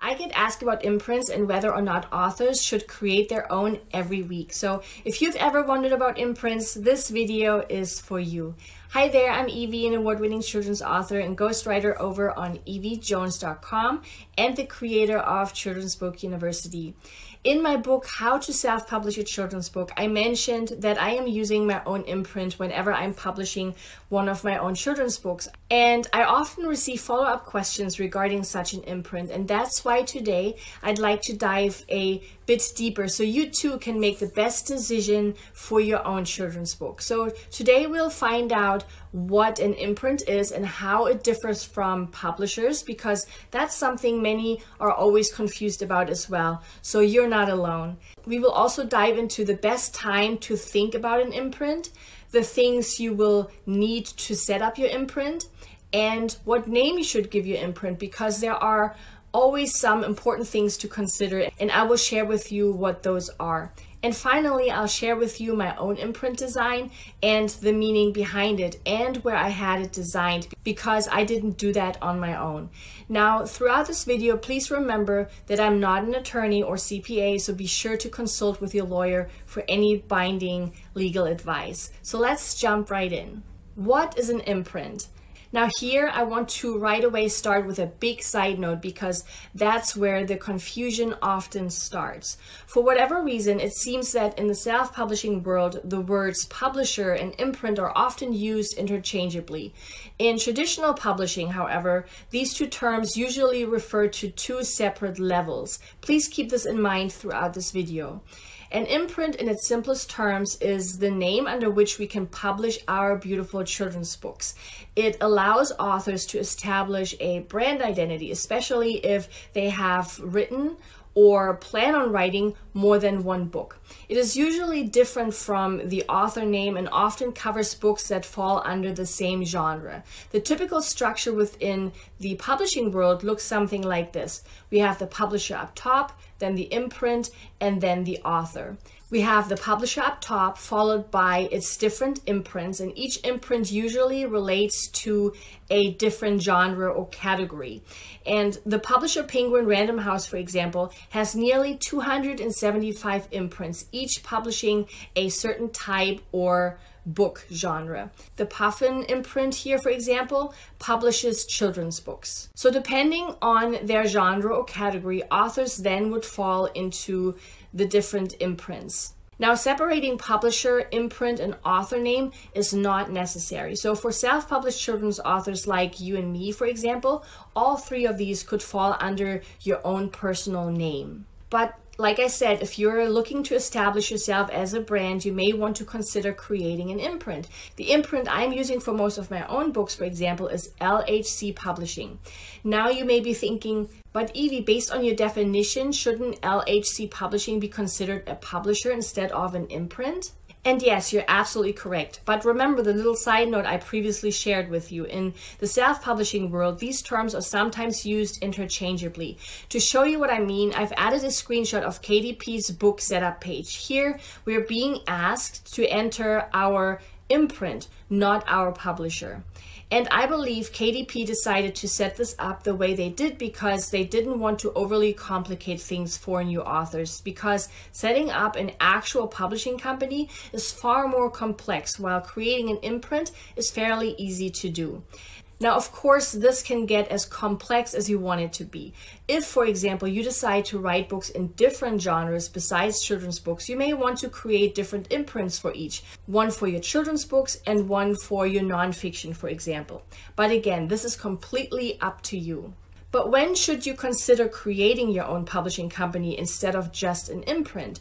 I get asked about imprints and whether or not authors should create their own every week. So if you've ever wondered about imprints, this video is for you. Hi there, I'm Eevi, an award-winning children's author and ghostwriter over on eevijones.com and the creator of Children's Book University. In my book, How to Self-Publish a Children's Book, I mentioned that I am using my own imprint whenever I'm publishing one of my own children's books. And I often receive follow-up questions regarding such an imprint. And that's why today I'd like to dive a bit deeper so you too can make the best decision for your own children's book. So today we'll find out what an imprint is and how it differs from publishers, because that's something many are always confused about as well. So you're not alone. We will also dive into the best time to think about an imprint, the things you will need to set up your imprint, and what name you should give your imprint, because there are always some important things to consider, and I will share with you what those are. And finally, I'll share with you my own imprint design and the meaning behind it and where I had it designed, because I didn't do that on my own. Now, throughout this video, please remember that I'm not an attorney or CPA, so be sure to consult with your lawyer for any binding legal advice. So let's jump right in. What is an imprint? Now here, I want to right away start with a big side note, because that's where the confusion often starts. For whatever reason, it seems that in the self-publishing world, the words publisher and imprint are often used interchangeably. In traditional publishing, however, these two terms usually refer to two separate levels. Please keep this in mind throughout this video. An imprint, in its simplest terms, is the name under which we can publish our beautiful children's books. It allows authors to establish a brand identity, especially if they have written or plan on writing more than one book. It is usually different from the author name and often covers books that fall under the same genre. The typical structure within the publishing world looks something like this. We have the publisher up top, then the imprint, and then the author. We have the publisher up top, followed by its different imprints, and each imprint usually relates to a different genre or category. And the publisher Penguin Random House, for example, has nearly 275 imprints, each publishing a certain type or book genre. The Puffin imprint here, for example, publishes children's books. So depending on their genre or category, authors then would fall into the different imprints. Now, separating publisher, imprint, and author name is not necessary. So for self-published children's authors like you and me, for example, all three of these could fall under your own personal name. But like I said, if you're looking to establish yourself as a brand, you may want to consider creating an imprint. The imprint I'm using for most of my own books, for example, is LHC Publishing. Now you may be thinking, but Eevi, based on your definition, shouldn't LHC Publishing be considered a publisher instead of an imprint? And yes, you're absolutely correct. But remember the little side note I previously shared with you. In the self-publishing world, these terms are sometimes used interchangeably. To show you what I mean, I've added a screenshot of KDP's book setup page. Here, we're being asked to enter our imprint, not our publisher. And I believe KDP decided to set this up the way they did because they didn't want to overly complicate things for new authors, because setting up an actual publishing company is far more complex, while creating an imprint is fairly easy to do. Now, of course, this can get as complex as you want it to be. If, for example, you decide to write books in different genres besides children's books, you may want to create different imprints for each. One for your children's books and one for your nonfiction, for example. But again, this is completely up to you. But when should you consider creating your own publishing company instead of just an imprint?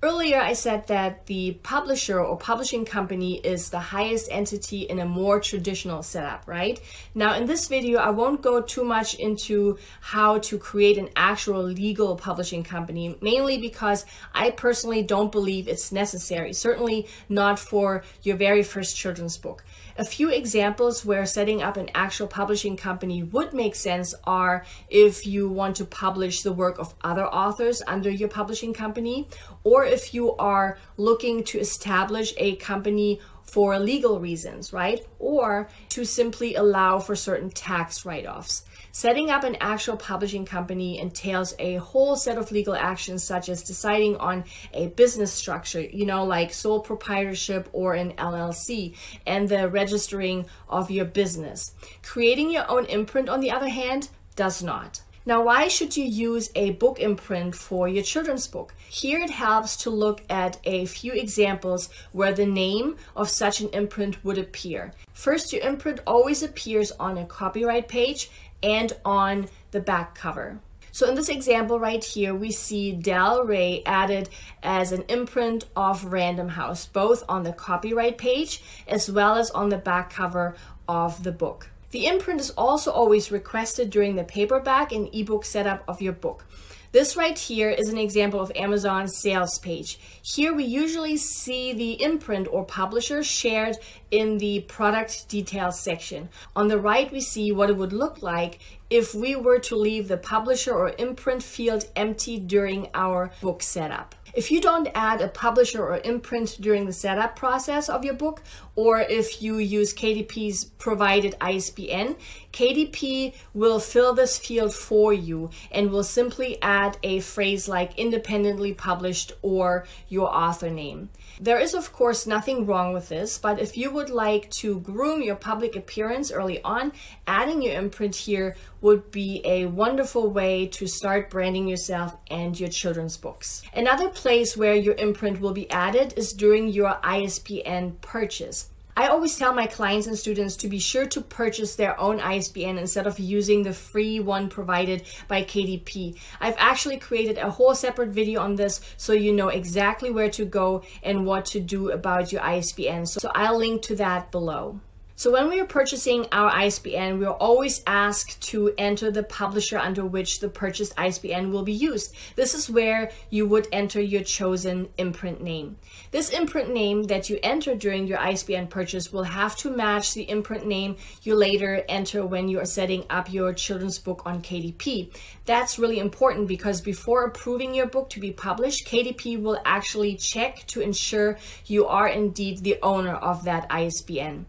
Earlier, I said that the publisher or publishing company is the highest entity in a more traditional setup, right? Now, in this video, I won't go too much into how to create an actual legal publishing company, mainly because I personally don't believe it's necessary, certainly not for your very first children's book. A few examples where setting up an actual publishing company would make sense are if you want to publish the work of other authors under your publishing company, or if you are looking to establish a company for legal reasons, right? Or to simply allow for certain tax write-offs. Setting up an actual publishing company entails a whole set of legal actions, such as deciding on a business structure, like sole proprietorship or an LLC, and the registering of your business. Creating your own imprint, on the other hand, does not. Now, why should you use a book imprint for your children's book? Here it helps to look at a few examples where the name of such an imprint would appear. First, your imprint always appears on a copyright page and on the back cover. So in this example right here, we see Del Rey added as an imprint of Random House, both on the copyright page as well as on the back cover of the book. The imprint is also always requested during the paperback and ebook setup of your book. This right here is an example of Amazon's sales page. Here we usually see the imprint or publisher shared in the product details section. On the right, we see what it would look like if we were to leave the publisher or imprint field empty during our book setup. If you don't add a publisher or imprint during the setup process of your book, or if you use KDP's provided ISBN, KDP will fill this field for you and will simply add a phrase like independently published or your author name. There is, of course, nothing wrong with this, but if you would like to groom your public appearance early on, adding your imprint here would be a wonderful way to start branding yourself and your children's books. Another place where your imprint will be added is during your ISBN purchase. I always tell my clients and students to be sure to purchase their own ISBN instead of using the free one provided by KDP. I've actually created a whole separate video on this so you know exactly where to go and what to do about your ISBN. So I'll link to that below. So when we are purchasing our ISBN, we are always asked to enter the publisher under which the purchased ISBN will be used. This is where you would enter your chosen imprint name. This imprint name that you enter during your ISBN purchase will have to match the imprint name you later enter when you are setting up your children's book on KDP. That's really important because before approving your book to be published, KDP will actually check to ensure you are indeed the owner of that ISBN.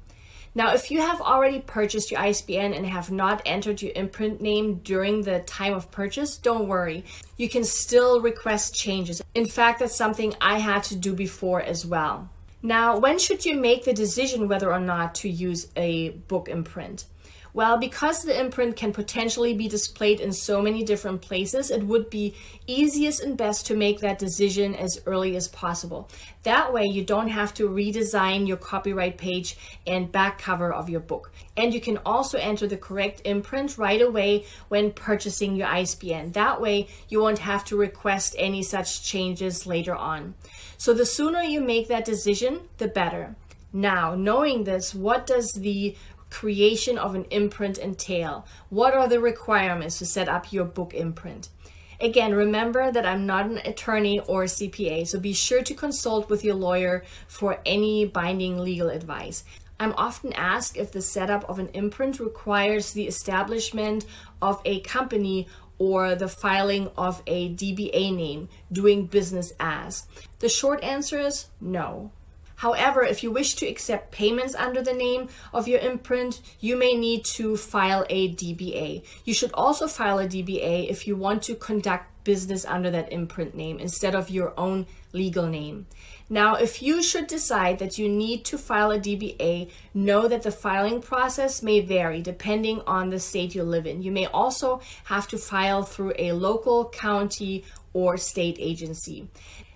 Now, if you have already purchased your ISBN and have not entered your imprint name during the time of purchase, don't worry. You can still request changes. In fact, that's something I had to do before as well. Now, when should you make the decision whether or not to use a book imprint? Well, because the imprint can potentially be displayed in so many different places, it would be easiest and best to make that decision as early as possible. That way you don't have to redesign your copyright page and back cover of your book. And you can also enter the correct imprint right away when purchasing your ISBN. That way you won't have to request any such changes later on. So the sooner you make that decision, the better. Now, knowing this, what does the creation of an imprint entail? What are the requirements to set up your book imprint? Again, remember that I'm not an attorney or a CPA, so be sure to consult with your lawyer for any binding legal advice. I'm often asked if the setup of an imprint requires the establishment of a company or the filing of a DBA name, doing business as. The short answer is no. However, if you wish to accept payments under the name of your imprint, you may need to file a DBA. You should also file a DBA if you want to conduct business under that imprint name instead of your own legal name. Now, if you should decide that you need to file a DBA, know that the filing process may vary depending on the state you live in. You may also have to file through a local, county, or state agency.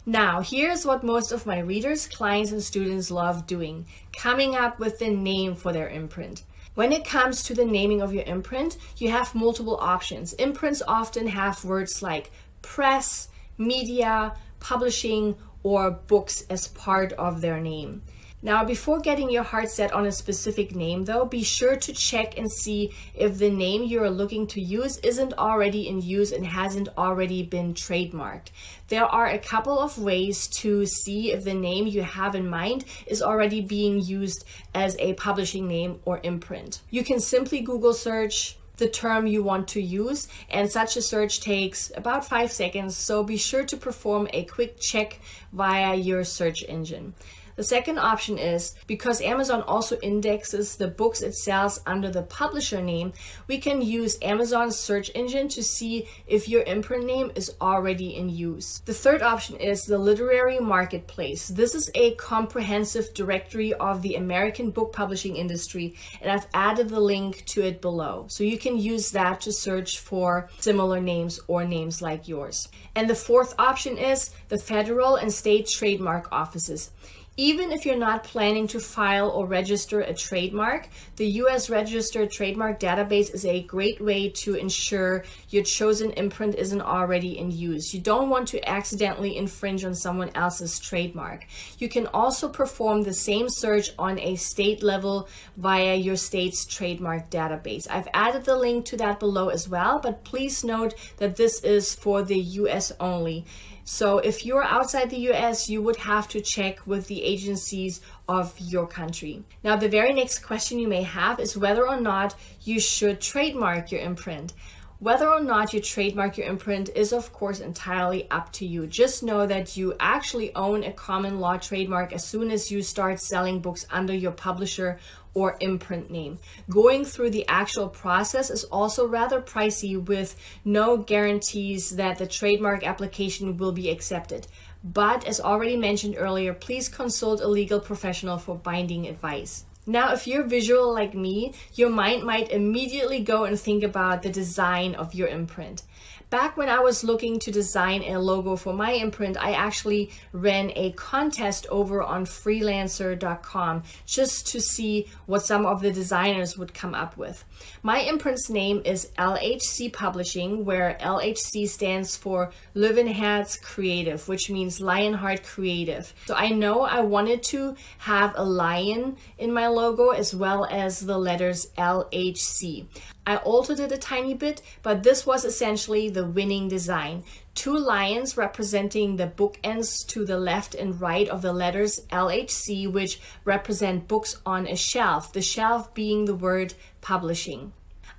Now, here's what most of my readers, clients, and students love doing: coming up with the name for their imprint. When it comes to the naming of your imprint, you have multiple options. Imprints often have words like press, media, publishing, or books as part of their name. Now, before getting your heart set on a specific name though, be sure to check and see if the name you're looking to use isn't already in use and hasn't already been trademarked. There are a couple of ways to see if the name you have in mind is already being used as a publishing name or imprint. You can simply Google search the term you want to use, and such a search takes about 5 seconds, so be sure to perform a quick check via your search engine. The second option is, because Amazon also indexes the books it sells under the publisher name, we can use Amazon's search engine to see if your imprint name is already in use. The third option is the literary marketplace. This is a comprehensive directory of the American book publishing industry, and I've added the link to it below. So you can use that to search for similar names or names like yours. And the fourth option is the federal and state trademark offices. Even if you're not planning to file or register a trademark, the US Registered Trademark Database is a great way to ensure your chosen imprint isn't already in use. You don't want to accidentally infringe on someone else's trademark. You can also perform the same search on a state level via your state's trademark database. I've added the link to that below as well, but please note that this is for the US only. So if you're outside the US, you would have to check with the agencies of your country. Now, the very next question you may have is whether or not you should trademark your imprint. Whether or not you trademark your imprint is, of course, entirely up to you. Just know that you actually own a common law trademark as soon as you start selling books under your publisher or imprint name. Going through the actual process is also rather pricey, with no guarantees that the trademark application will be accepted. But as already mentioned earlier, please consult a legal professional for binding advice. Now, if you're visual like me, your mind might immediately go and think about the design of your imprint. Back when I was looking to design a logo for my imprint, I actually ran a contest over on freelancer.com just to see what some of the designers would come up with. My imprint's name is LHC Publishing, where LHC stands for Löwenherz Creative, which means Lionheart Creative. So I know I wanted to have a lion in my logo as well as the letters LHC. I altered it a tiny bit, but this was essentially the winning design. Two lions representing the bookends to the left and right of the letters LHC, which represent books on a shelf, the shelf being the word publishing.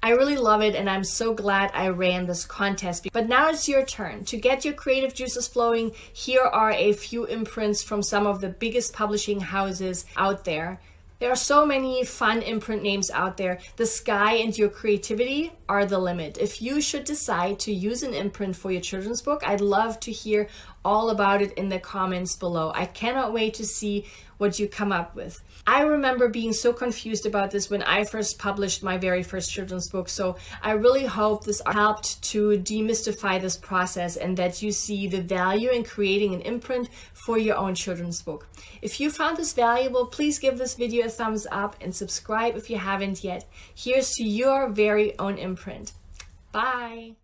I really love it, and I'm so glad I ran this contest. But now it's your turn. To get your creative juices flowing, here are a few imprints from some of the biggest publishing houses out there. There are so many fun imprint names out there. The sky and your creativity are the limit. If you should decide to use an imprint for your children's book, I'd love to hear all about it in the comments below. I cannot wait to see what you come up with. I remember being so confused about this when I first published my very first children's book, so I really hope this helped to demystify this process and that you see the value in creating an imprint for your own children's book. If you found this valuable, please give this video a thumbs up and subscribe if you haven't yet. Here's to your very own imprint. Bye!